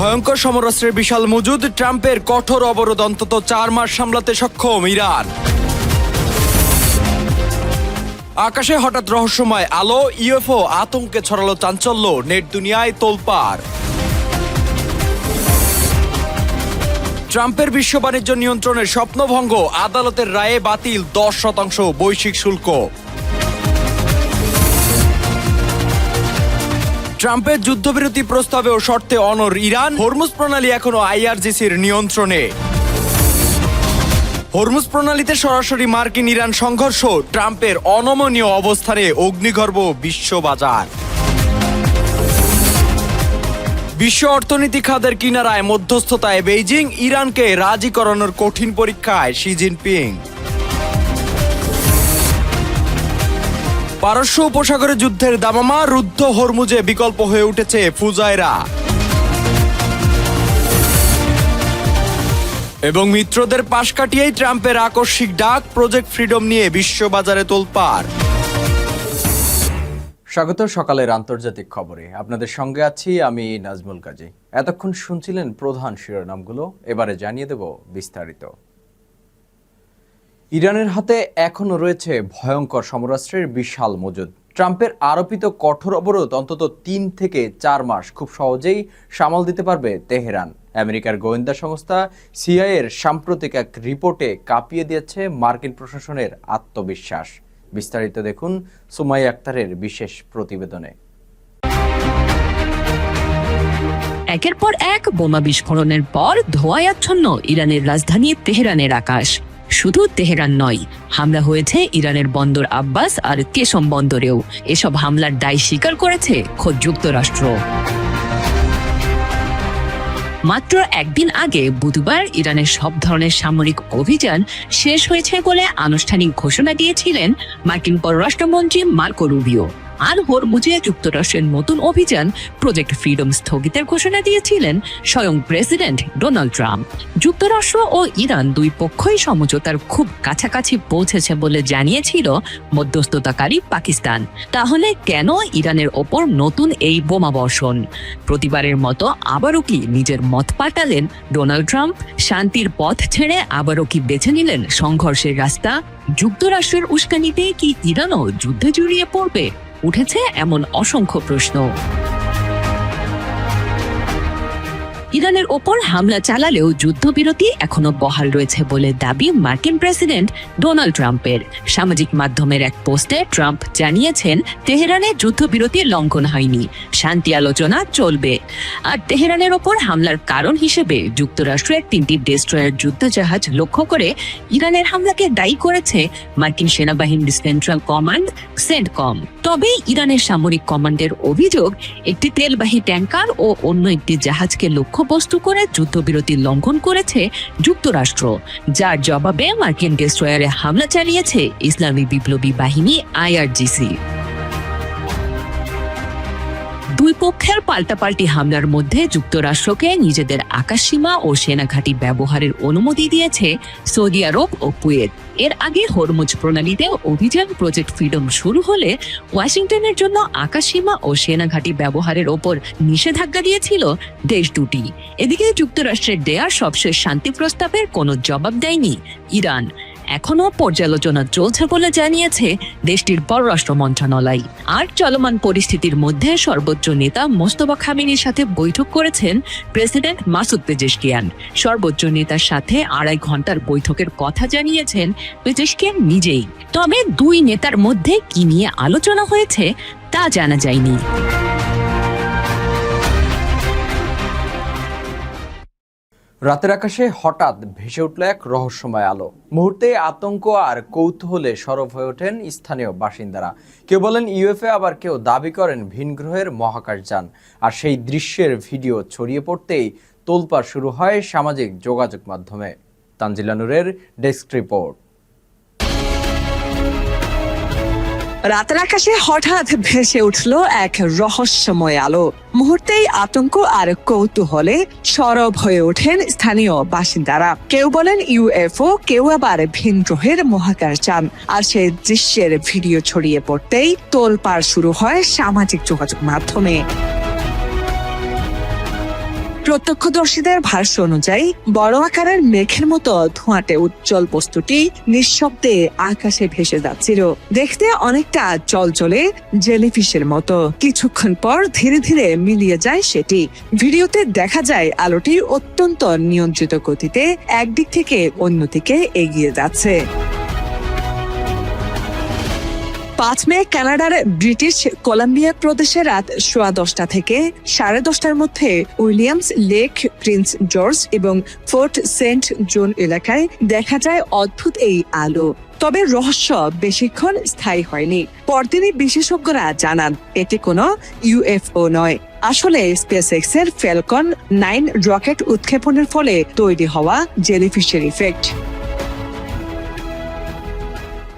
ভয়ঙ্কর সমরাস্ত্রের বিশাল মজুদ, ট্রাম্পের কঠোর অবরোধ অন্তত 4 মাস সামলাতে সক্ষম ইরান। আকাশে হঠাৎ রহস্যময় আলো, ইউএফও, আতঙ্কে ছড়ালো চাঞ্চল্য, নেট দুনিয়ায় তোলপাড়। ট্রাম্পের বিশ্ব বাণিজ্য নিয়ন্ত্রণের স্বপ্নভঙ্গ, আদালতের রায়ে বাতিল 10% বৈশ্বিক শুল্ক। ট্রাম্পের যুদ্ধবিরতি প্রস্তাবে ও শর্তে অনড় ইরান, হরমুজ প্রণালী এখনো আইআরজিসির নিয়ন্ত্রণে। হরমুজ প্রণালীতে সরাসরি মার্কিন ইরান সংঘর্ষ, ট্রাম্পের অনমনীয় অবস্থানে অগ্নিগর্ভ বিশ্ববাজার। বিশ্ব অর্থনীতি খাদের কিনারায় মধ্যস্থতায় বেইজিং, ইরানকে রাজি করানোর কঠিন পরীক্ষায় শি জিনপিং। পারস্য উপসাগরে যুদ্ধের দামামা, রুদ্ধ হরমুজে বিকল্প হয়ে উঠেছে ফুজায়রা। এবং মিত্রদের পাশ কাটিয়েই ট্রাম্পের আকস্মিক ডাক, প্রজেক্ট ফ্রিডম নিয়ে বিশ্ববাজারে তোলপাড়। স্বাগত সকালের আন্তর্জাতিক খবরে, আপনাদের সঙ্গে আছি আমি নাজমুল কাজী। এতক্ষণ শুনছিলেন প্রধান শিরোনামগুলো, এবারে জানিয়ে দেব বিস্তারিত। ইরানের হাতে এখনও রয়েছে ভয়ঙ্কর সমরাস্ত্রের বিশাল মজুদ। ট্রাম্পের আরোপিত কঠোর অবরোধ অন্তত 3 থেকে 4 মাস খুব সহজেই সামাল দিতে পারবে তেহরান। আমেরিকার গোয়েন্দা সংস্থা সিআইএর সাম্প্রতিক এক রিপোর্টে কাঁপিয়ে দিয়েছে মার্কিন প্রশাসনের আত্মবিশ্বাস। বিস্তারিত দেখুন সুমাইয়া আক্তারের বিশেষ প্রতিবেদনে। একের পর এক বোমা বিস্ফোরণের পর ধোঁয়ায় আচ্ছন্ন ইরানের রাজধানী তেহরানের আকাশ। শুধু তেহরান নয়, হামলা হয়েছে ইরানের বন্দর আব্বাস আর কেশম বন্দরেও। এসব হামলার দায় স্বীকার করেছে খোদ যুক্তরাষ্ট্র। মাত্র একদিন আগে বুধবার ইরানের সব ধরনের সামরিক অভিযান শেষ হয়েছে বলে আনুষ্ঠানিক ঘোষণা দিয়েছিলেন মার্কিন পররাষ্ট্রমন্ত্রী মার্কো রুবিও। আর হরমুজে যুক্তরাষ্ট্রের নতুন অভিযান প্রজেক্ট ফ্রিডম স্থগিতের ঘোষণা দিয়েছিলেন স্বয়ং প্রেসিডেন্ট ডোনাল্ড ট্রাম্প। যুক্তরাষ্ট্র ও ইরান দুই পক্ষই সমঝোতার খুব কাছাকাছি পৌঁছেছে বলে জানিয়েছিল মধ্যস্থতাকারী পাকিস্তান। তাহলে কেন ইরানের ওপর নতুন এই বোমা বর্ষণ? প্রতিবারের মতো আবারও কি নিজের মত পাল্টালেন ডোনাল্ড ট্রাম্প? শান্তির পথ ছেড়ে আবারও কি বেছে নিলেন সংঘর্ষের রাস্তা? যুক্তরাষ্ট্রের উস্কানিতে কি ইরানও যুদ্ধে জড়িয়ে পড়বে? উঠেছে এমন অসংখ্য প্রশ্ন। ইরানের ওপর হামলা চালালেও যুদ্ধবিরতি এখনো বহাল রয়েছে বলে দাবি মার্কিন প্রেসিডেন্ট ডোনাল্ড ট্রাম্পের। সামাজিক মাধ্যমের এক পোস্টে ট্রাম্প জানিয়েছেন তেহরানে যুদ্ধবিরতি লঙ্ঘন হয়নি, শান্তি আলোচনা চলবে। আর তেহরানের ওপর হামলার কারণ হিসেবে যুক্তরাষ্ট্রের 3টি ডেস্ট্রয়ার যুদ্ধজাহাজ লক্ষ্য করে ইরানের হামলাকে দায়ী করেছে মার্কিন সেনাবাহিনীর সেন্ট্রাল কমান্ড সেন্টকম। তবে ইরানের সামরিক কমান্ডের অভিযোগ, একটি তেলবাহী ট্যাঙ্কার ও অন্য একটি জাহাজকে লক্ষ্যবস্তু করে যুদ্ধবিরতি লঙ্ঘন করেছে যুক্তরাষ্ট্র, যার জবাবে মার্কিন ডেস্ট্রয়ারে হামলা চালিয়েছে ইসলামী বিপ্লবী বাহিনী আইআরজিসি। দুই পক্ষের পাল্টাপাল্টি হামলার মধ্যে যুক্তরাষ্ট্রকে নিজেদের আকাশসীমা ও সেনাঘাঁটি ব্যবহারের অনুমতি দিয়েছে সৌদি আরব ও কুয়েত। এর আগে হরমুজ প্রণালীতে অভিযান প্রজেক্ট ফ্রিডম শুরু হলে ওয়াশিংটনের জন্য আকাশসীমা ও সেনাঘাঁটি ব্যবহারের ওপর নিষেধাজ্ঞা দিয়েছিল দেশ দুটি। এদিকে যুক্তরাষ্ট্রের দেয়া সবশেষ শান্তি প্রস্তাবের কোনো জবাব দেয়নি ইরান। এখনো পর্যালোচনা চলছে বলে জানিয়েছে দেশটির পররাষ্ট্র মন্ত্রণালয়। আর চলমান পরিস্থিতির মধ্যে সর্বোচ্চ নেতা মোস্তফা খামেনির সাথে বৈঠক করেছেন প্রেসিডেন্ট মাসুদ পেজেশকিয়ান। সর্বোচ্চ নেতার সাথে 2.5 ঘন্টার বৈঠকের কথা জানিয়েছেন পেজেশকিয়ান নিজেই। তবে দুই নেতার মধ্যে কি নিয়ে আলোচনা হয়েছে তা জানা যায়নি। রাতের আকাশে হঠাৎ ভেসে উঠল এক রহস্যময় আলো। মুহূর্তে আতঙ্ক আর কৌতূহলে সরব হয়ে ওঠেন স্থানীয় বাসিন্দারা। কেউ বলেন ইউএফএ, আবার কেউ দাবি করেন ভিন গ্রহের মহাকাশযান। আর সেই দৃশ্যের ভিডিও ছড়িয়ে পড়তেই তোলপাড় শুরু হয় সামাজিক যোগাযোগ মাধ্যমে। তানজিলা নূরের ডেস্ক রিপোর্ট। রাতের আকাশে হঠাৎ ভেসে উঠল এক রহস্যময় আলো। মুহূর্তেই আতঙ্ক আর কৌতূহলে সরব হয়ে ওঠেন স্থানীয় বাসিন্দারা। কেউ বলেন ইউএফও, কেউ আবার ভিন গ্রহের মহাকাশযান। আর সেই দৃশ্যের ভিডিও ছড়িয়ে পড়তেই তোলপাড় শুরু হয় সামাজিক যোগাযোগ মাধ্যমে। প্রত্যক্ষদর্শীদের ভাষ্য অনুযায়ী বড় আকারের মেঘের মতো ধোঁয়াটে উজ্জ্বল বস্তুটি নিঃশব্দে আকাশে ভেসে যাচ্ছিল। দেখতে অনেকটা চলচলে জেলিফিশের মতো। কিছুক্ষণ পর ধীরে ধীরে মিলিয়ে যায় সেটি। ভিডিওতে দেখা যায় আলোটি অত্যন্ত নিয়ন্ত্রিত গতিতে একদিক থেকে অন্যদিকে এগিয়ে যাচ্ছে। 5 মে কানাডার ব্রিটিশ কলাম্বিয়া প্রদেশে রাত 10:15 থেকে 10:30টার মধ্যে উইলিয়ামস লেক, প্রিন্স জর্জ এবং ফোর্ট সেন্ট জন এলাকায় দেখা যায় অদ্ভুত এই আলো। তবে রহস্য বেশিক্ষণ স্থায়ী হয়নি। পরদিনই বিশেষজ্ঞরা জানান এটি কোনো ইউএফও নয়, আসলে স্পেসএক্স এর ফ্যালকন 9 রকেট উৎক্ষেপণের ফলে তৈরি হওয়া জেলিফিশের ইফেক্ট।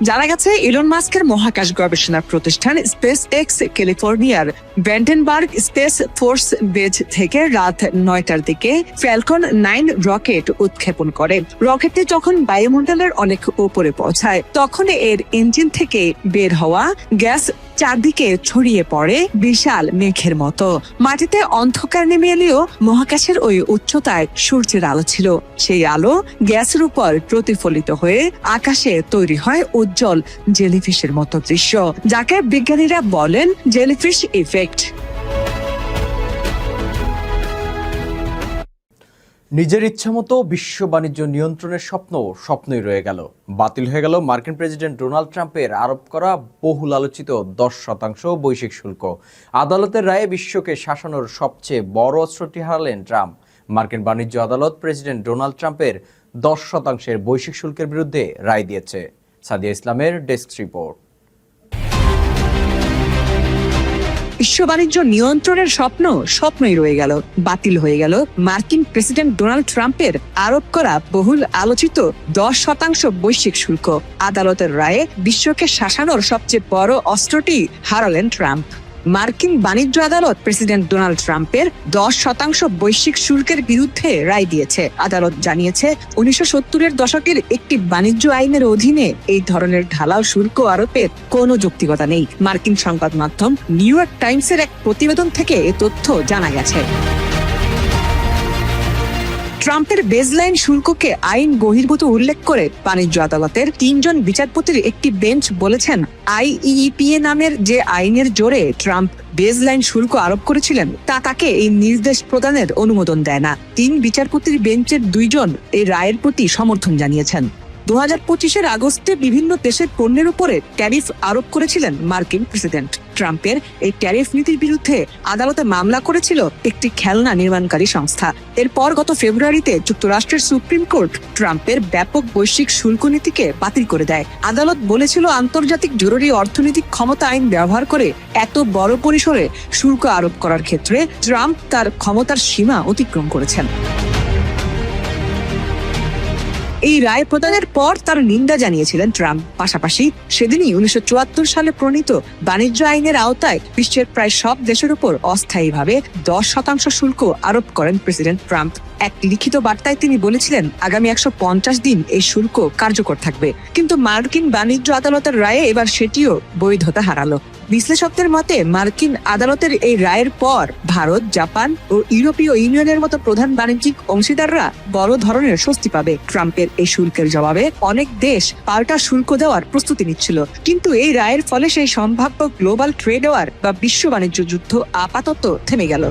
জানা গেছে ইলন মাস্কের মহাকাশ গবেষণা প্রতিষ্ঠান স্পেস এক্স ক্যালিফোর্নিয়ার ভ্যান্ডেনবার্গ স্পেস ফোর্স বেজ থেকে রাত 9টার দিকে ফ্যালকন 9 রকেট উৎক্ষেপণ করে। রকেটটি যখন বায়ুমণ্ডলের অনেক উপরে পৌঁছায় তখন এর ইঞ্জিন থেকে বের হওয়া গ্যাস চারদিকে ছড়িয়ে পড়ে বিশাল মেঘের মতো। মাটিতে অন্ধকার নেমে এলেও মহাকাশের ওই উচ্চতায় সূর্যের আলো ছিল। সেই আলো গ্যাসের উপর প্রতিফলিত হয়ে আকাশে তৈরি হয় উজ্জ্বল জেলিফিশের মতো দৃশ্য, যাকে বিজ্ঞানীরা বলেন জেলিফিশ ইফেক্ট। নিজের ইচ্ছামতো বিশ্ব বাণিজ্য নিয়ন্ত্রণের স্বপ্নই রয়ে গেল। বাতিল হয়ে গেল মার্কিন প্রেসিডেন্ট ডোনাল্ড ট্রাম্পের আরোপ করা বহুল আলোচিত 10% বৈশ্বিক শুল্ক। আদালতের রায়ে বিশ্বকে শাসানোর সবচেয়ে বড় অস্ত্রটি হারালেন ট্রাম্প। মার্কিন বাণিজ্য আদালত প্রেসিডেন্ট ডোনাল্ড ট্রাম্পের 10% বৈশ্বিক শুল্কের বিরুদ্ধে রায় দিয়েছে। সাদিয়া ইসলামের ডেস্ক রিপোর্ট। বিশ্ব বাণিজ্য নিয়ন্ত্রণের স্বপ্নই রয়ে গেল। বাতিল হয়ে গেল মার্কিন প্রেসিডেন্ট ডোনাল্ড ট্রাম্পের আরোপ করা বহুল আলোচিত 10% বৈশ্বিক শুল্ক। আদালতের রায়ে বিশ্বকে শাসানোর সবচেয়ে বড় অস্ত্রটি হারালেন ট্রাম্প। মার্কিন বাণিজ্য আদালত প্রেসিডেন্ট ডোনাল্ড ট্রাম্পের 10% বৈশ্বিক শুল্কের বিরুদ্ধে রায় দিয়েছে। আদালত জানিয়েছে 1970-এর দশকের একটি বাণিজ্য আইনের অধীনে এই ধরনের ঢালাও শুল্ক আরোপের কোনো যৌক্তিকতা নেই। মার্কিন সংবাদ মাধ্যম নিউ ইয়র্ক টাইমসের এক প্রতিবেদন থেকে এ তথ্য জানা গেছে। ট্রাম্পের বেজলাইন শুল্ককে আইন বহির্ভূত উল্লেখ করে বাণিজ্য আদালতের 3 জন বিচারপতির একটি বেঞ্চ বলেছেন, আইইপিএ নামের যে আইনের জোরে ট্রাম্প বেজলাইন শুল্ক আরোপ করেছিলেন তা তাকে এই নির্দেশ প্রদানের অনুমোদন দেয় না। 3 বিচারপতির বেঞ্চের 2 জন এই রায়ের প্রতি সমর্থন জানিয়েছেন। 2025-এর আগস্টে বিভিন্ন দেশের পণ্যের উপরে ট্যারিফ আরোপ করেছিলেন মার্কিন প্রেসিডেন্ট। ট্রাম্পের এই ট্যারিফ নীতির বিরুদ্ধে আদালতে মামলা করেছিল একটি খেলনা নির্মাণকারী সংস্থা। এরপর গত ফেব্রুয়ারিতে যুক্তরাষ্ট্রের সুপ্রিম কোর্ট ট্রাম্পের ব্যাপক বৈশ্বিক শুল্ক নীতিকে বাতিল করে দেয়। আদালত বলেছিল আন্তর্জাতিক জরুরি অর্থনৈতিক ক্ষমতা আইন ব্যবহার করে এত বড় পরিসরে শুল্ক আরোপ করার ক্ষেত্রে ট্রাম্প তার ক্ষমতার সীমা অতিক্রম করেছেন। এই রায় প্রদানের পর তার নিন্দা জানিয়েছিলেন ট্রাম্প। পাশাপাশি সেদিনই 1974 সালে প্রণীত বাণিজ্য আইনের আওতায় বিশ্বের প্রায় সব দেশের উপর অস্থায়ীভাবে 10% শুল্ক আরোপ করেন প্রেসিডেন্ট ট্রাম্প। এক লিখিত বার্তায় তিনি বলেছিলেন আগামী 150 দিন এই শুল্ক কার্যকর থাকবে। কিন্তু মার্কিন বাণিজ্য আদালতের রায়ে এবার সেটিও বৈধতা হারালো। বিশ্লেষকদের মতে মার্কিন আদালতের এই রায়ের পর ভারত, জাপান ও ইউরোপীয় ইউনিয়নের মতো প্রধান বাণিজ্যিক অংশীদাররা বড় ধরনের স্বস্তি পাবে। ট্রাম্পের এই শুল্কের জবাবে অনেক দেশ পাল্টা শুল্ক দেওয়ার প্রস্তুতি নিচ্ছিল, কিন্তু এই রায়ের ফলে সেই সম্ভাব্য গ্লোবাল ট্রেড ওয়ার বা বিশ্ব বাণিজ্য যুদ্ধ আপাতত থেমে গেল।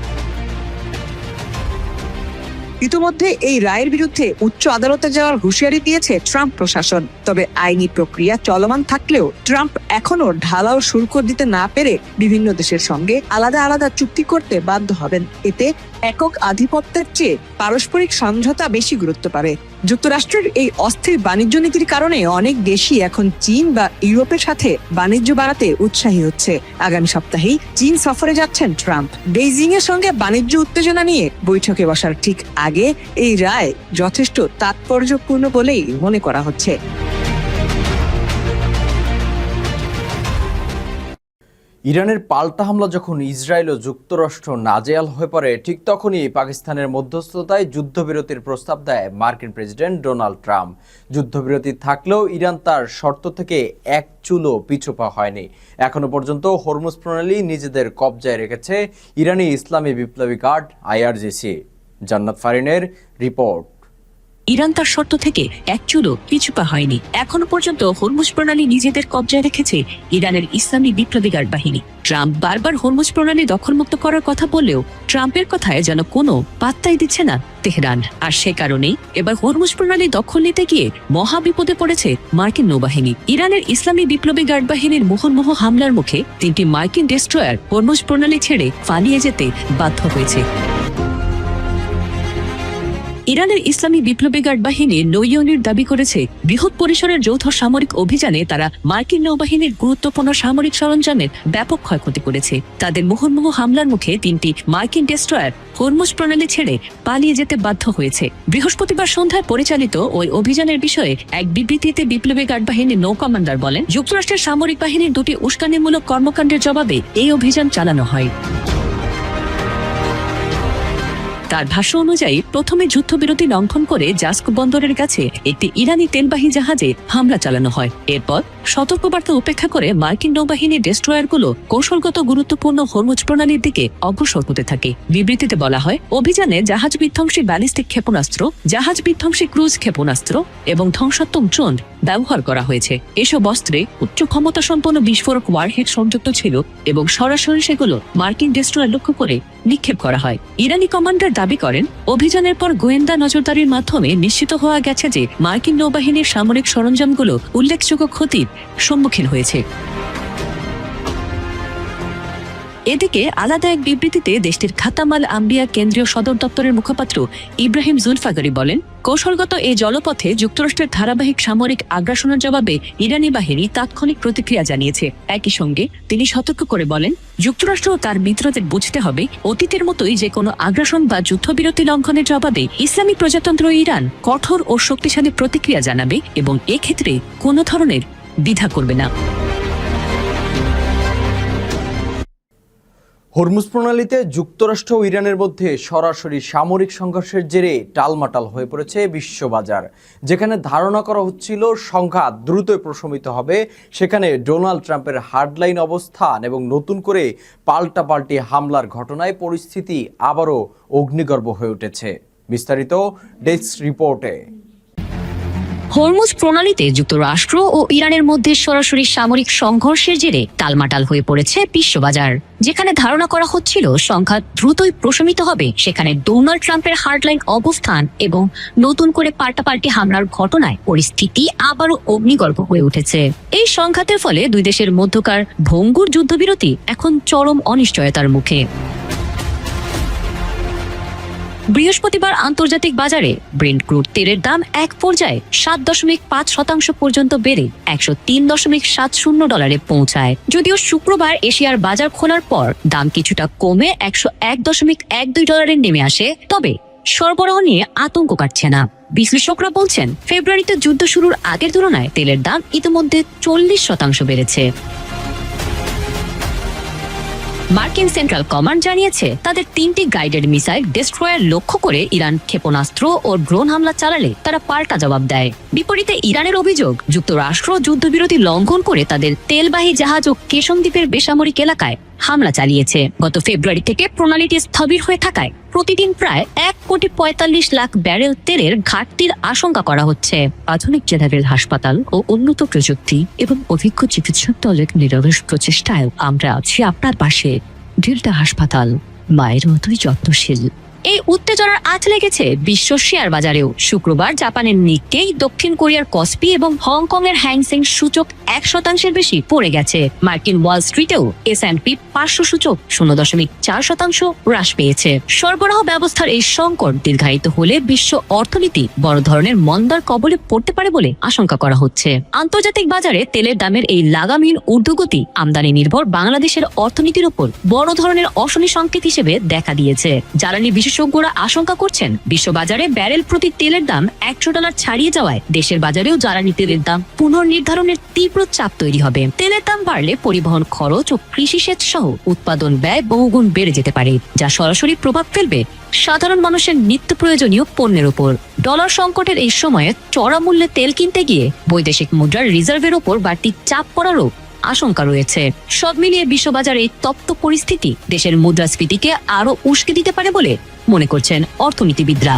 ইতিমধ্যে এই রায়ের বিরুদ্ধে উচ্চ আদালতে যাওয়ার হুঁশিয়ারি দিয়েছে ট্রাম্প প্রশাসন। তবে আইনি প্রক্রিয়া চলমান থাকলেও ট্রাম্প এখনো ঢালাও শুল্ক দিতে না পেরে বিভিন্ন দেশের সঙ্গে আলাদা আলাদা চুক্তি করতে বাধ্য হবেন। এতে একক আধিপত্যের চেয়ে পারস্পরিক সমঝোতা বেশি গুরুত্ব পাবে। যুক্তরাষ্ট্রের এই অস্থির বাণিজ্য নীতির কারণে অনেক দেশই এখন চীন বা ইউরোপের সাথে বাণিজ্য বাড়াতে উৎসাহী হচ্ছে। আগামী সপ্তাহেই চীন সফরে যাচ্ছেন ট্রাম্প। বেইজিং এর সঙ্গে বাণিজ্য উত্তেজনা নিয়ে বৈঠকে বসার ঠিক আগে এই রায় যথেষ্ট তাৎপর্যপূর্ণ বলেই মনে করা হচ্ছে। ইরানের পাল্টা হামলা যখন ইসরায়েল ও যুক্তরাষ্ট্র নাজেহাল হয়ে পড়ে, ঠিক তখনই পাকিস্তানের মধ্যস্থতায় যুদ্ধবিরতির প্রস্তাব দেয় মার্কিন প্রেসিডেন্ট ডোনাল্ড ট্রাম্প। যুদ্ধবিরতি থাকলেও ইরান তার শর্ত থেকে এক চুলও পিছুপা হয়নি। এখনো পর্যন্ত হরমুজ প্রণালী নিজেদের কবজায় রেখেছে ইরানি ইসলামী বিপ্লবী গার্ড IRGC। জান্নাত ফারিনের রিপোর্ট। ইরান তার শর্ত থেকে এক চুলো পিছুপা হয়নি। এখনো পর্যন্ত হরমুজ প্রণালী নিজেদের কবজায় রেখেছে ইরানের ইসলামী বিপ্লবী গার্ড বাহিনী। ট্রাম্প বারবার হরমুজ প্রণালী দখলমুক্ত করার কথা বললেও ট্রাম্পের কথায় যেন কোনো পাত্তাই দিচ্ছে না তেহরান। আর সে কারণেই এবার হরমুজ প্রণালী দখল নিতে গিয়ে মহা বিপদে পড়েছে মার্কিন নৌবাহিনী। ইরানের ইসলামী বিপ্লবী গার্ড বাহিনীর মুহুর্মুহু হামলার মুখে 3টি মার্কিন ডেস্ট্রয়ার হরমুজ প্রণালী ছেড়ে পালিয়ে যেতে বাধ্য হয়েছে। ইরানের ইসলামী বিপ্লবী গার্ড বাহিনী নৌ ইউনিট দাবি করেছে বৃহৎ পরিসরের যৌথ সামরিক অভিযানে তারা মার্কিন নৌবাহিনীর গুরুত্বপূর্ণ সামরিক সরঞ্জামের ব্যাপক ক্ষয়ক্ষতি করেছে। তাদের মুহুর্মুহু হামলার মুখে 3টি মার্কিন ডেস্ট্রয়ার হরমুজ প্রণালী ছেড়ে পালিয়ে যেতে বাধ্য হয়েছে। বৃহস্পতিবার সন্ধ্যায় পরিচালিত ওই অভিযানের বিষয়ে এক বিবৃতিতে বিপ্লবী গার্ড বাহিনীর নৌ কমান্ডার বলেন, যুক্তরাষ্ট্রের সামরিক বাহিনীর 2টি উস্কানিমূলক কর্মকাণ্ডের জবাবে এই অভিযান চালানো হয়। তার ভাষ্য অনুযায়ী প্রথমে যুদ্ধবিরতি লঙ্ঘন করে জাস্ক বন্দরের কাছে একটি ইরানি তেলবাহী জাহাজে হামলা চালানো হয়। এরপর সতর্কবার্তা উপেক্ষা করে মার্কিন নৌবাহিনীর ডেস্ট্রয়ারগুলো কৌশলগত গুরুত্বপূর্ণ হরমুজ প্রণালীর দিকে অগ্রসর হতে থাকে। বিবৃতিতে বলা হয়, অভিযানে জাহাজ বিধ্বংসী ব্যালিস্টিক ক্ষেপণাস্ত্র, জাহাজ বিধ্বংসী ক্রুজ ক্ষেপণাস্ত্র এবং ধ্বংসাত্মক ড্রোন ব্যবহার করা হয়েছে। এসব অস্ত্রে উচ্চ ক্ষমতা সম্পন্ন বিস্ফোরক ওয়ারহেড সংযুক্ত ছিল এবং সরাসরি সেগুলো মার্কিন ডেস্ট্রয়ার লক্ষ্য করে নিক্ষেপ করা হয়। ইরানি কমান্ডার দাবি করেন, অভিযানের পর গোয়েন্দা নজরদারির মাধ্যমে নিশ্চিত হওয়া গেছে যে মার্কিন নৌবাহিনীর সামরিক সরঞ্জামগুলো উল্লেখযোগ্য ক্ষতির সম্মুখীন হয়েছে। এদিকে আলাদা এক বিবৃতিতে দেশটির খাতামাল আম্বিয়া কেন্দ্রীয় সদর দপ্তরের মুখপাত্র ইব্রাহিম জুলফাগারি বলেন, কৌশলগত এই জলপথে যুক্তরাষ্ট্রের ধারাবাহিক সামরিক আগ্রাসনের জবাবে ইরানি বাহিনী তাৎক্ষণিক প্রতিক্রিয়া জানিয়েছে। একই সঙ্গে তিনি সতর্ক করে বলেন, যুক্তরাষ্ট্র ও তার মিত্রদের বুঝতে হবে, অতীতের মতোই যে কোনো আগ্রাসন বা যুদ্ধবিরতি লঙ্ঘনের জবাবে ইসলামী প্রজাতন্ত্র ইরান কঠোর ও শক্তিশালী প্রতিক্রিয়া জানাবে এবং এক্ষেত্রে কোনো ধরনের দ্বিধা করবে না। হরমুজ প্রণালীতে যুক্তরাষ্ট্র ও ইরানের মধ্যে সরাসরি সামরিক সংঘর্ষের জেরে টালমাটাল হয়ে পড়েছে বিশ্ববাজার। যেখানে ধারণা করা হচ্ছিল সংঘাত দ্রুতই প্রশমিত হবে, সেখানে ডোনাল্ড ট্রাম্পের হার্ডলাইন অবস্থান এবং নতুন করে পাল্টাপাল্টি হামলার ঘটনায় পরিস্থিতি আবারও অগ্নিগর্ভ হয়ে উঠেছে। বিস্তারিত ডেস্ক রিপোর্টে। হরমুজ প্রণালীতে যুক্তরাষ্ট্র ও ইরানের মধ্যে সরাসরি সামরিক সংঘর্ষের জেরে টালমাটাল হয়ে পড়েছে বিশ্ববাজার। যেখানে ধারণা করা হচ্ছিল সংঘাত দ্রুতই প্রশমিত হবে, সেখানে ডোনাল্ড ট্রাম্পের হার্ডলাইন অবস্থান এবং নতুন করে পাল্টাপাল্টি হামলার ঘটনায় পরিস্থিতি আবারও অগ্নিগর্ভ হয়ে উঠেছে। এই সংঘাতের ফলে দুই দেশের মধ্যকার ভঙ্গুর যুদ্ধবিরতি এখন চরম অনিশ্চয়তার মুখে। বৃহস্পতিবার আন্তর্জাতিক বাজারে ব্রেন্ট ক্রুড তেলের দাম এক পর্যায়ে 7.5% পর্যন্ত বেড়ে $103.70 পৌঁছায়। যদিও শুক্রবার এশিয়ার বাজার খোলার পর দাম কিছুটা কমে $101.12 নেমে আসে, তবে সরবরাহ নিয়ে আতঙ্ক কাটছে না। বিশ্লেষকরা বলছেন, ফেব্রুয়ারিতে যুদ্ধ শুরুর আগের তুলনায় তেলের দাম ইতিমধ্যে 40% বেড়েছে। মার্কিন সেন্ট্রাল কমান্ড জানিয়েছে, তাদের 3টি গাইডেড মিসাইল ডেস্ট্রয়ার লক্ষ্য করে ইরান ক্ষেপণাস্ত্র ও ড্রোন হামলা চালালে তারা পাল্টা জবাব দেয়। বিপরীতে ইরানের অভিযোগ, যুক্তরাষ্ট্র যুদ্ধবিরতি লঙ্ঘন করে তাদের তেলবাহী জাহাজ ও কেশম দ্বীপের বেসামরিক এলাকায় হামলা চালিয়েছে। গত ফেব্রুয়ারি থেকে প্রণালীটি স্থবির হয়ে থাকায় প্রতিদিন প্রায় 1.45 লাখ ব্যারেল তেলের ঘাটতির আশঙ্কা করা হচ্ছে। আধুনিক জেনারেল হাসপাতাল ও উন্নত প্রযুক্তি এবং অভিজ্ঞ চিকিৎসক দলের নিরলস প্রচেষ্টায় আমরা আছি আপনার পাশে। ডেল্টা হাসপাতাল, মায়ের মতোই যত্নশীল। এই উত্তেজনার আঁচ লেগেছে বিশ্ব শেয়ার বাজারেও। শুক্রবার জাপানের নিক্কেই, দক্ষিণ কোরিয়ার কসপি এবং হংকং এর হ্যাংসেং সূচক 1% বেশি পড়ে গেছে। মার্কিন ওয়াল স্ট্রিটেও S&P 500 সূচক 0.4% হ্রাস পেয়েছে। সরবরাহ ব্যবস্থার এই সংকট দীর্ঘায়িত হলে বিশ্ব অর্থনীতি বড় ধরনের মন্দার কবলে পড়তে পারে বলে আশঙ্কা করা হচ্ছে। আন্তর্জাতিক বাজারে তেলের দামের এই লাগামহীন ঊর্ধ্বগতি আমদানি নির্ভর বাংলাদেশের অর্থনীতির উপর বড় ধরনের অশনি সংকেত হিসেবে দেখা দিয়েছে। জ্বালানি বিশেষজ্ঞরা আশঙ্কা করছেন, বিশ্ববাজারে ব্যারেল প্রতি তেলের দাম $100 ছাড়িয়ে যাওয়ায় দেশের বাজারেও জ্বালানি তেলের দাম পুনর্নির্ধারণের তীব্র চাপ তৈরি হবে। তেলের দাম বাড়লে পরিবহন খরচ ও কৃষি সেচ সহ উৎপাদন ব্যয় বহুগুণ বেড়ে যেতে পারে, যা সরাসরি প্রভাব ফেলবে সাধারণ মানুষের নিত্য প্রয়োজনীয় পণ্যের উপর। ডলার সংকটের এই সময়ে চড়া মূল্যে তেল কিনতে গিয়ে বৈদেশিক মুদ্রার রিজার্ভের উপর বাড়তি চাপ পড়ারও আশঙ্কা রয়েছে। সব মিলিয়ে বিশ্ববাজারে এই তপ্ত পরিস্থিতি দেশের মুদ্রাস্ফীতিকে আরো উস্কে দিতে পারে বলে মনে করছেন অর্থনীতিবিদরা।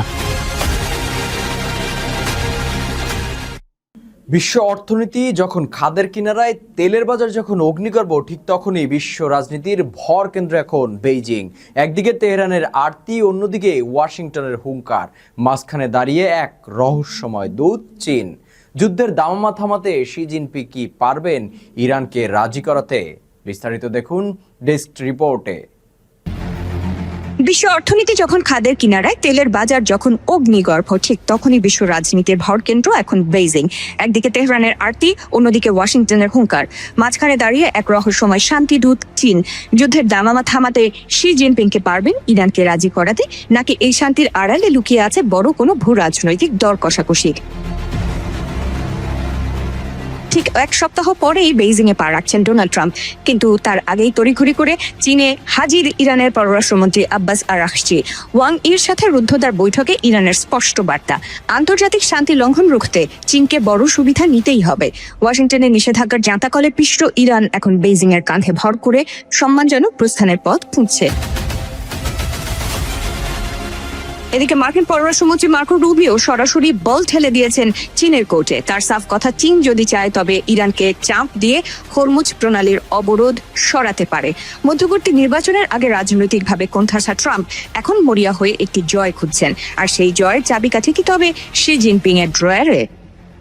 বিশ্ব অর্থনীতি যখন খাদের কিনারায়, তেলের বাজার যখন অগ্নিগর্ভ, ঠিক তখনই বিশ্ব রাজনীতির ভর কেন্দ্র এখন বেইজিং। একদিকে তেহরানের আরতি, অন্যদিকে ওয়াশিংটনের হুঙ্কার। মাঝখানে দাঁড়িয়ে এক রহস্যময় দূত চীন। যুদ্ধের দামামা থামাতে শি জিনপিং কি পারবেন ইরানকে রাজি করাতে? বিস্তারিত দেখুন ডেস্ক রিপোর্টে। বিশ্ব অর্থনীতি যখন খাদের কিনারায়, তেলের বাজার যখন অগ্নিগর্ভ, ঠিক তখনই বিশ্ব রাজনীতির ভরকেন্দ্র এখন বেইজিং। একদিকে তেহরানের আরতি, অন্যদিকে ওয়াশিংটনের হুঙ্কার। মাঝখানে দাঁড়িয়ে এক রহস্যময় শান্তিদূত চীন। যুদ্ধের দামামা থামাতে শি জিনপিংকে পারবেন ইরানকে রাজি করাতে, নাকি এই শান্তির আড়ালে লুকিয়ে আছে বড় কোনো ভূ রাজনৈতিক দর কষাকষি? ঠিক এক সপ্তাহ পরেই বেইজিং এ পা রাখছেন ডোনাল্ড ট্রাম্প, কিন্তু তার আগেই তড়িঘড়ি করে চীনে হাজির ইরানের পররাষ্ট্রমন্ত্রী আব্বাস আরাকচি। ওয়াং ইর সাথে রুদ্ধদ্বার বৈঠকে ইরানের স্পষ্ট বার্তা, আন্তর্জাতিক শান্তি লঙ্ঘন রুখতে চীনকে বড় সুবিধা নিতেই হবে। ওয়াশিংটনের নিষেধাজ্ঞার জাঁতাকলে পিষ্ট ইরান এখন বেইজিং এর কাঁধে ভর করে সম্মানজনক প্রস্থানের পথ খুঁজছে। এদিকে মার্কিন পররাষ্ট্রমন্ত্রী মার্কো রুবিও সরাসরি বল ঠেলে দিয়েছেন চীনের কোর্টে। তার সাফ কথা, চীন যদি চায় তবে ইরানকে চাপ দিয়ে হরমুজ প্রণালীর অবরোধ সরাতে পারে। মধ্যবর্তী নির্বাচনের আগে রাজনৈতিকভাবে কোণঠাসা ট্রাম্প এখন মরিয়া হয়ে একটি জয় খুঁজছেন, আর সেই জয়ের চাবিকাঠি কি তবে শি জিনপিং এর ড্রয়ারে?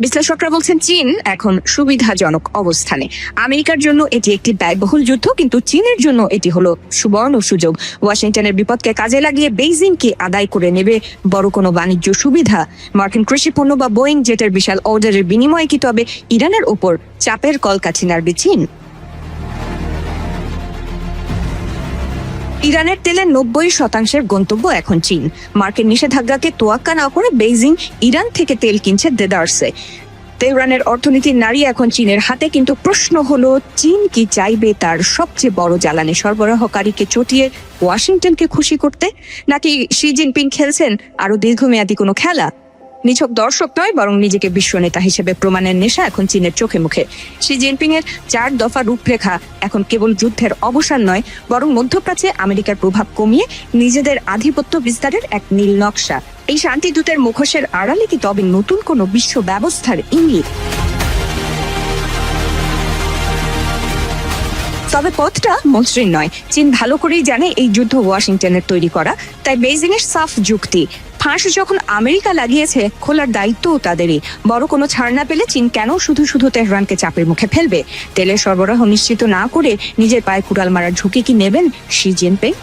বিশ্লেষকরা বলছেন চীন এখন সুবিধাজনক অবস্থানে। আমেরিকার জন্য এটি একটি ব্যয়বহুল যুদ্ধ, কিন্তু চীনের জন্য এটি হলো সুবর্ণ সুযোগ। ওয়াশিংটনের বিপদকে কাজে লাগিয়ে বেইজিংকে আদায় করে নেবে বড় কোনো বাণিজ্য সুবিধা। মার্কিন কৃষি পণ্য বা বোয়িং জেটের বিশাল অর্ডারের বিনিময়ে কি তবে ইরানের ওপর চাপের কলকাঠি নাড়বে চীন? ইরানের তেলের 90% গন্তব্য এখন চীন। মার্কিন নিষেধাজ্ঞাকে তোয়াক্কা না করে বেইজিং ইরান থেকে তেল কিনছে দেদারসে। তেহরানের অর্থনীতির নাড়ি এখন চীনের হাতে, কিন্তু প্রশ্ন হলো চীন কি চাইবে তার সবচেয়ে বড় জ্বালানি সরবরাহকারীকে চটিয়ে ওয়াশিংটনকে খুশি করতে, নাকি শি জিনপিং খেলছেন আরো দীর্ঘমেয়াদী কোনো খেলা? নিছক দর্শক নয়, বরং নিজেকে বিশ্ব নেতা হিসেবে প্রমাণের নেশা এখন চীনের চোখে মুখে। শি জিনপিং এর 4 দফা রূপরেখা এখন কেবল যুদ্ধের অবসান নয়, বরং মধ্যপ্রাচ্যে আমেরিকার প্রভাব কমিয়ে নিজেদের আধিপত্য বিস্তারের এক নীল নকশা। এই শান্তিদূতের মুখোশের আড়ালে কি তবে নতুন কোনো বিশ্ব ব্যবস্থার ইঙ্গিত? তবে পথটা মসৃণ নয়। চীন ভালো করেই জানে এই যুদ্ধ ওয়াশিংটনের তৈরি করা, তাই বেইজিং এর সাফ যুক্তি, ফাঁস যখন আমেরিকা লাগিয়েছে খোলার দায়িত্বও তাদেরই। বড় কোনো ছাড় না পেলে চীন কেন শুধু শুধু তেহরানকে চাপের মুখে ফেলবে? তেলের সরবরাহ নিশ্চিত না করে নিজের পায়ে কুড়াল মারার ঝুঁকি কি নেবেন শি জিনপিং?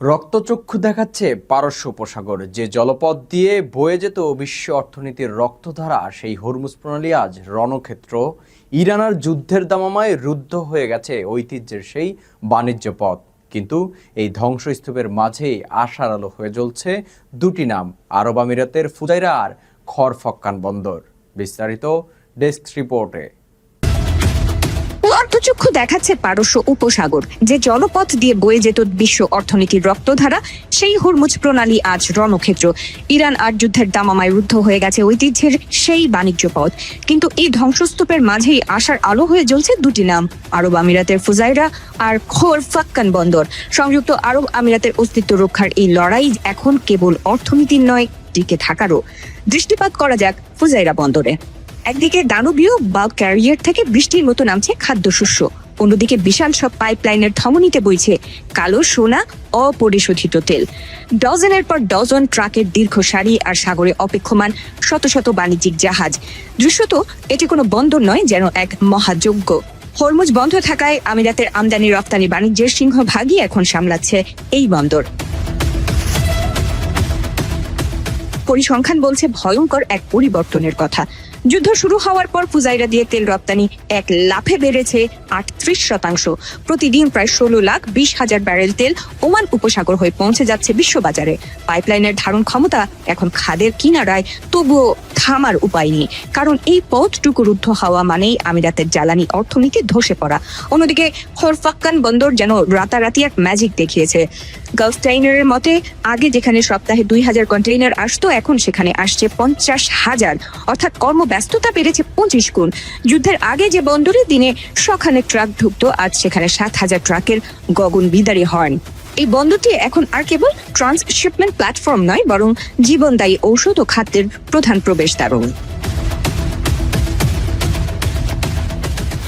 রক্তচক্ষু দেখাচ্ছে পারস্য উপসাগর। যে জলপথ দিয়ে বয়ে যেত বিশ্ব অর্থনীতির রক্তধারা, সেই হরমুজ প্রণালী আজ রণক্ষেত্র। ইরান আর যুদ্ধের দামামায় রুদ্ধ হয়ে গেছে ঐতিহ্যের সেই বাণিজ্য পথ। কিন্তু এই ধ্বংসস্তূপের মাঝেই আশার আলো হয়ে জ্বলছে দুটি নাম, আরব আমিরাতের ফুজাইরা আর খরফক্কান বন্দর। বিস্তারিত ডেস্ক রিপোর্টে। অর্থচক্ষু দেখাচ্ছে পারস্য উপসাগর। যে জলপথ দিয়ে বয়ে যেত বিশ্ব অর্থনীতির রক্তধারা, সেই হরমুজ প্রণালী আজ রণক্ষেত্র। ইরান আর যুদ্ধের দামামায় রুদ্ধ হয়ে গেছে ঐতিহ্যের সেই বাণিজ্য পথ। কিন্তু এই ধ্বংসস্তূপের মাঝেই আশার আলো হয়ে জ্বলছে দুটি নাম, আরব আমিরাতের ফুজাইরা আর খরফক্কান বন্দর। সংযুক্ত আরব আমিরাতের অস্তিত্ব রক্ষার এই লড়াই এখন কেবল অর্থনীতির নয়, টিকে থাকারও। দৃষ্টিপাত করা যাক ফুজাইরা বন্দরে। একদিকে দানুবীয় বাল্ক ক্যারিয়ার থেকে বৃষ্টির মতো নামছে খাদ্যশস্য, অন্যদিকে বিশাল সব পাইপলাইনের ধমনীতে বইছে কালো সোনা অপরিশোধিত তেল। ডজনের পর ডজন ট্রাকের দীর্ঘ সারি, আর সাগরে অপেক্ষমান শত শত বাণিজ্যিক জাহাজ। দৃশ্যত এটি কোনো বন্দর নয়, যেন এক মহাযজ্ঞ। হরমুজ বন্ধ থাকায় আমিরাতের আমদানি রপ্তানি বাণিজ্যের সিংহভাগই এখন সামলাচ্ছে এই বন্দর। পরিসংখ্যান বলছে ভয়ঙ্কর এক পরিবর্তনের কথা। যুদ্ধ শুরু হওয়ার পর ফুজাইরা দিয়ে তেল রপ্তানি এক লাফে বেড়েছে 38%। প্রতিদিন প্রায় 16,20,000 ব্যারেল তেল ওমান উপসাগর হয়ে পৌঁছে যাচ্ছে বিশ্ববাজারে। পাইপলাইনের ধারণ ক্ষমতা এখন খাদের কিনারায়, তবুও থামার উপায় নেই, কারণ এই পথটুকু রুদ্ধ হওয়া মানেই আমিরাতের জ্বালানি অর্থনীতি ধসে পড়া। অন্যদিকে খোরফাক্কান বন্দর যেন রাতারাতি এক ম্যাজিক দেখিয়েছে। গালফ টাইনারের মতে আগে যেখানে সপ্তাহে 2000 কন্টেইনার আসতো, এখন সেখানে আসছে 50,000, অর্থাৎ কর্মব্যস্ততা বেড়েছে 25 গুণ। যুদ্ধের আগে যে বন্দরে দিনে শখানেক ট্রাক ঢুকতো, আজ সেখানে 7,000 ট্রাকের গগন বিদারী হর্ন। এই বন্দরটি এখন আর কেবল ট্রান্সশিপমেন্ট প্ল্যাটফর্ম নয়, বরং জীবনদায়ী ঔষধ ও খাদ্যের প্রধান প্রবেশদ্বার।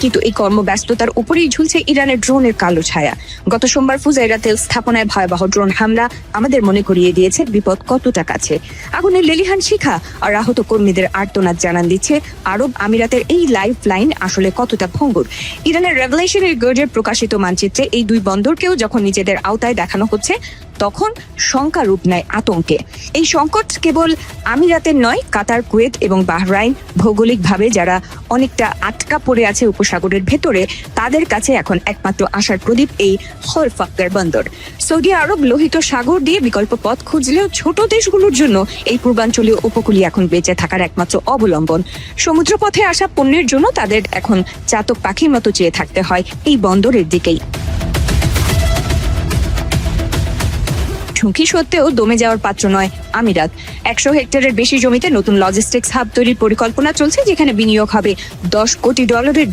কিন্তু এই কর্মব্যস্ততার উপরেই ঝুলছে ইরানের ড্রোনের কালো ছায়া। গত সোমবার ফুজাইরা তেল স্থাপনায় ভয়াবহ ড্রোন হামলা আমাদের মনে করিয়ে দিয়েছে বিপদ কতটা কাছে। আগুনের লেলিহান শিখা আর আহত কর্মীদের আর্তনাদ জানান দিচ্ছে আরব আমিরাতের এই লাইফ লাইন আসলে কতটা ভঙ্গুর। ইরানের রেভেলেশনের গার্ডের প্রকাশিত মানচিত্রে এই দুই বন্দরকেও যখন নিজেদের আওতায় দেখানো হচ্ছে, তখন শঙ্কা রূপ নেয় আতঙ্কে। এই সংকট কেবল আমিরাতের নয়, কাতার, কুয়েত এবং বাহরাইন, ভৌগোলিকভাবে যারা অনেকটা আটকা পড়ে আছে উপসাগরের ভেতরে, তাদের কাছে এখন একমাত্র আশার প্রদীপ এই খোরফাক্কার বন্দর। সৌদি আরব লোহিত সাগর দিয়ে বিকল্প পথ খুঁজলেও ছোট দেশগুলোর জন্য এই পূর্বাঞ্চলীয় উপকূলই এখন বেঁচে থাকার একমাত্র অবলম্বন। সমুদ্রপথে আসা পণ্যের জন্য তাদের এখন চাতক পাখির মতো চেয়ে থাকতে হয় এই বন্দরের দিকেই। ঝুঁকি সত্ত্বেও দমে যাওয়ার পাত্র নয় আমিরাত। 100 হেক্টরের বেশি জমিতে নতুন লজিস্টিক্স হাব তৈরির পরিকল্পনা চলছে, যেখানে বিনিয়োগ হবে $10 কোটি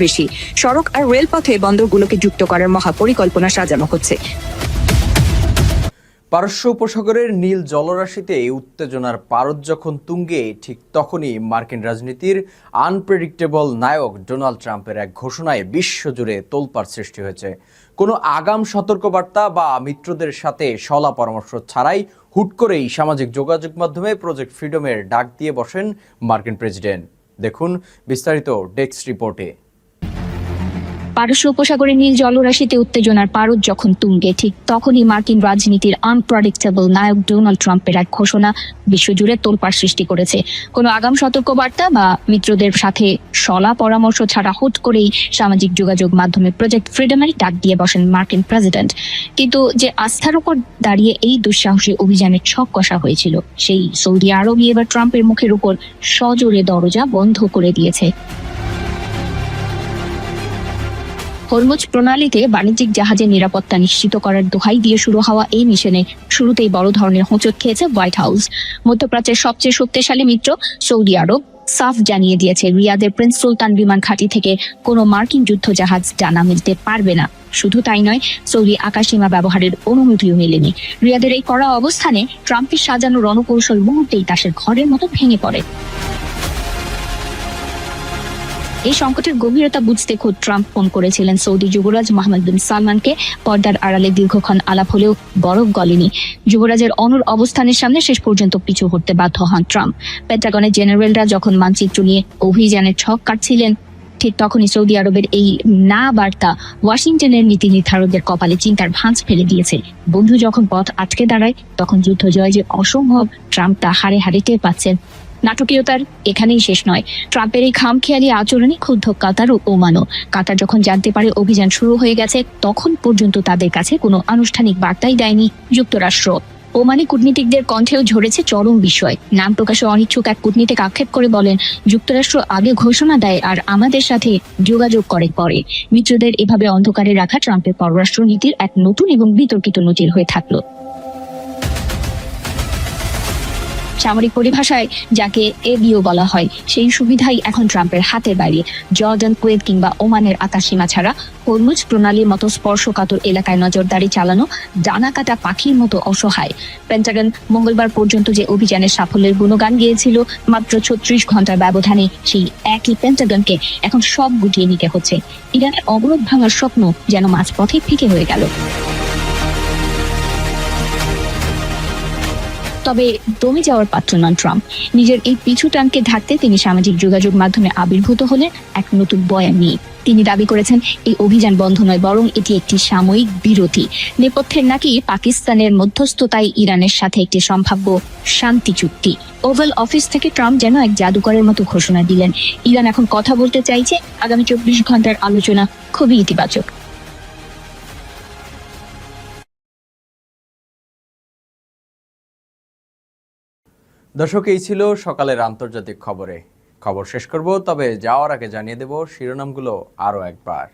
বেশি। সড়ক আর রেলপথে বন্দরগুলোকে যুক্ত করার মহাপরিকল্পনা সাজানো হচ্ছে। পারস্য উপসাগরের নীল জলরাশিতে উত্তেজনার পারদ যখন তুঙ্গে, ঠিক তখনই মার্কিন রাজনীতির আনপ্রেডিক্টেবল নায়ক ডোনাল্ড ট্রাম্পের এক ঘোষণায় বিশ্বজুড়ে তোলপাড় সৃষ্টি হয়েছে। কোনো আগাম সতর্কবার্তা বা মিত্রদের সাথে সলা পরামর্শ ছাড়াই হুট করেই সামাজিক যোগাযোগ মাধ্যমে প্রজেক্ট ফ্রিডমের ডাক দিয়ে বসেন মার্কিন প্রেসিডেন্ট। দেখুন বিস্তারিত ডেস্ক রিপোর্টে। পারস্য উপসাগরে নীল জলরাশিতে উত্তেজনার পারদ যখন তুঙ্গে, ঠিক তখনই মার্কিন রাজনীতির আনপ্রেডিক্টেবল নায়ক ডোনাল্ড ট্রাম্পের এক ঘোষণা বিশ্বজুড়ে তোলপাড় সৃষ্টি করেছে। কোনো আগাম সতর্কবার্তা বা মিত্রদের সাথে সলা পরামর্শ ছাড়া হুট করেই সামাজিক যোগাযোগ মাধ্যমে প্রজেক্ট ফ্রিডমের ডাক দিয়ে বসেন মার্কিন প্রেসিডেন্ট। কিন্তু যে আস্থার উপর দাঁড়িয়ে এই দুঃসাহসী অভিযানের ছক কষা হয়েছিল, সেই সৌদি আরবই এবার ট্রাম্পের মুখের উপর সজোরে দরজা বন্ধ করে দিয়েছে। হরমুজ প্রণালীতে বাণিজ্যিক জাহাজের নিরাপত্তা নিশ্চিত করার দোহাই দিয়ে শুরু হওয়া এই মিশনে শুরুতেই বড় ধরনের হোঁচট খেয়েছে হোয়াইট হাউস। মধ্যপ্রাচ্যের সবচেয়ে শক্তিশালী মিত্র সৌদি আরব সাফ জানিয়ে দিয়েছে, রিয়াদের প্রিন্স সুলতান বিমান ঘাঁটি থেকে কোনো মার্কিন যুদ্ধ জাহাজ ডানা মেলতে পারবে না। শুধু তাই নয়, সৌদি আকাশসীমা ব্যবহারের অনুমতিও মেলেনি। রিয়াদের এই কড়া অবস্থানে ট্রাম্পের সাজানো রণকৌশল মুহূর্তেই তাসের ঘরের মতো ভেঙে পড়ে। এই সংকটের গভীরতা বুঝতে খোদ ট্রাম্প ফোন করেছিলেন সৌদি যুবরাজ মোহাম্মদ বিন সালমানকে। পর্দার আড়ালে দীর্ঘক্ষণ আলাপ হলেও বরফ গলেনি। যুবরাজের অনুর অবস্থানের সামনে শেষ পর্যন্ত পিছু হটতে বাধ্য হন ট্রাম্প। পেন্টাগনের জেনারেলরা যখন মানচিত্র নিয়ে অভিযানের ছক কাটছিলেন, ঠিক তখনই সৌদি আরবের এই না বার্তা ওয়াশিংটনের নীতি নির্ধারকদের কপালে চিন্তার ভাঁজ ফেলে দিয়েছে। বন্ধু যখন পথ আটকে দাঁড়ায়, তখন যুদ্ধ জয় যে অসম্ভব, ট্রাম্প তা হাড়ে হাড়ে টের পাচ্ছেন। নাটকীয়তার এখানেই শেষ নয়। ট্রাম্পের এই খামখেয়ালি আচরণে ক্ষুব্ধ কাতার ও ওমানও। কাতার যখন জানতে পারে অভিযান শুরু হয়ে গেছে, তখন পর্যন্ত তাদের কাছে কোনো আনুষ্ঠানিক বার্তাই দেয়নি যুক্তরাষ্ট্র। ওমানি কূটনীতিকদের কণ্ঠেও ঝরেছে চরম বিষয়। নাম প্রকাশে অনিচ্ছুক এক কূটনীতিক আক্ষেপ করে বলেন, যুক্তরাষ্ট্র আগে ঘোষণা দেয় আর আমাদের সাথে যোগাযোগ করে পরে। মিত্রদের এভাবে অন্ধকারে রাখা ট্রাম্পের পররাষ্ট্র নীতির এক নতুন এবং বিতর্কিত নজির হয়ে থাকলো। সামরিক পরিভাষায় যাকে এবিও বলা হয়, সেই সুবিধাই এখন ট্রাম্পের হাতের বাইরে। জর্ডান, কুয়েত কিংবা ওমানের আকাশসীমা ছাড়া হরমুজ প্রণালীর মতো স্পর্শকাতর এলাকায় নজরদারি চালানো ডানা কাটা পাখির মতো অসহায়। পেন্টাগন মঙ্গলবার পর্যন্ত যে অভিযানের সাফল্যের গুণগান গিয়েছিল, মাত্র 36 ঘন্টার ব্যবধানে সেই একই পেন্টাগনকে এখন সব গুটিয়ে নিতে হচ্ছে। ইরানের অবরোধ ভাঙার স্বপ্ন যেন মাঝপথে ফিকে হয়ে গেল। তবে দমে যাওয়ার পাত্র নন ট্রাম্প। নিজের এই পিছু টানকে ঢাকতে তিনি সামাজিক যোগাযোগ মাধ্যমে আবির্ভূত হলেন এক নতুন বয়ান নিয়ে। তিনি দাবি করেছেন, এই অভিযান বন্ধ নয়, বরং এটি একটি সাময়িক বিরতি। নেপথ্যের নাকি পাকিস্তানের মধ্যস্থতায় ইরানের সাথে একটি সম্ভাব্য শান্তি চুক্তি। ওভাল অফিস থেকে ট্রাম্প যেন এক জাদুকরের মতো ঘোষণা দিলেন, ইরান এখন কথা বলতে চাইছে। আগামী 24 ঘন্টার আলোচনা খুবই ইতিবাচক। দর্শক, এই ছিল সকালের আন্তর্জাতিক খবরে। খবর শেষ করব, তবে যাওয়ার আগে জানিয়ে দেব শিরোনামগুলো আরও একবার।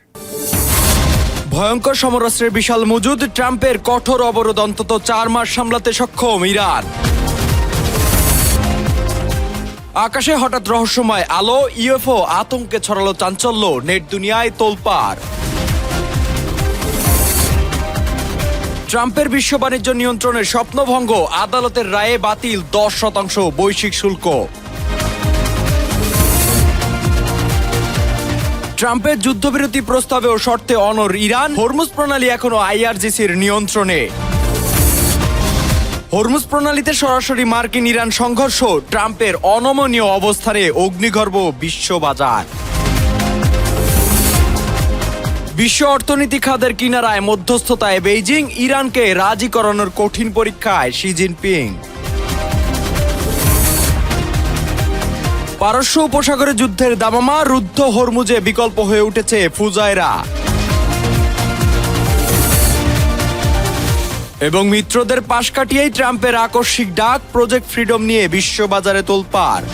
ভয়ঙ্কর সমরাস্ত্রের বিশাল মজুদ, ট্রাম্পের কঠোর অবরোধ অন্তত 4 মাস সামলাতে সক্ষম ইরান। আকাশে হঠাৎ রহস্যময় আলো, ইউএফও আতঙ্কে ছড়ালো চাঞ্চল্য, নেট দুনিয়ায় তোলপাড়। ট্রাম্পের বিশ্ব বাণিজ্য নিয়ন্ত্রণের স্বপ্নভঙ্গ, আদালতের রায়ে বাতিল 10% বৈশ্বিক শুল্ক। ট্রাম্পের যুদ্ধবিরতি প্রস্তাবে ও শর্তে অনড় ইরান, হরমুজ প্রণালী এখনো আইআরজিসির নিয়ন্ত্রণে। হরমুজ প্রণালীতে সরাসরি মার্কিন ইরান সংঘর্ষ, ট্রাম্পের অনমনীয় অবস্থানে অগ্নিগর্ভ বিশ্ববাজার। বিশ্ব অর্থনীতি খাদের কিনারায় মধ্যস্থতায় বেইজিং, ইরানকে রাজি করানোর কঠিন পরীক্ষায় শি জিনপিং। পারস্য উপসাগরে যুদ্ধের দামামা, রুদ্ধ হরমুজে বিকল্প হয়ে উঠেছে ফুজায়রা। এবং মিত্রদের পাশ কাটিয়েই ট্রাম্পের আকস্মিক ডাক, প্রজেক্ট ফ্রিডম নিয়ে বিশ্ববাজারে তোলপাড়।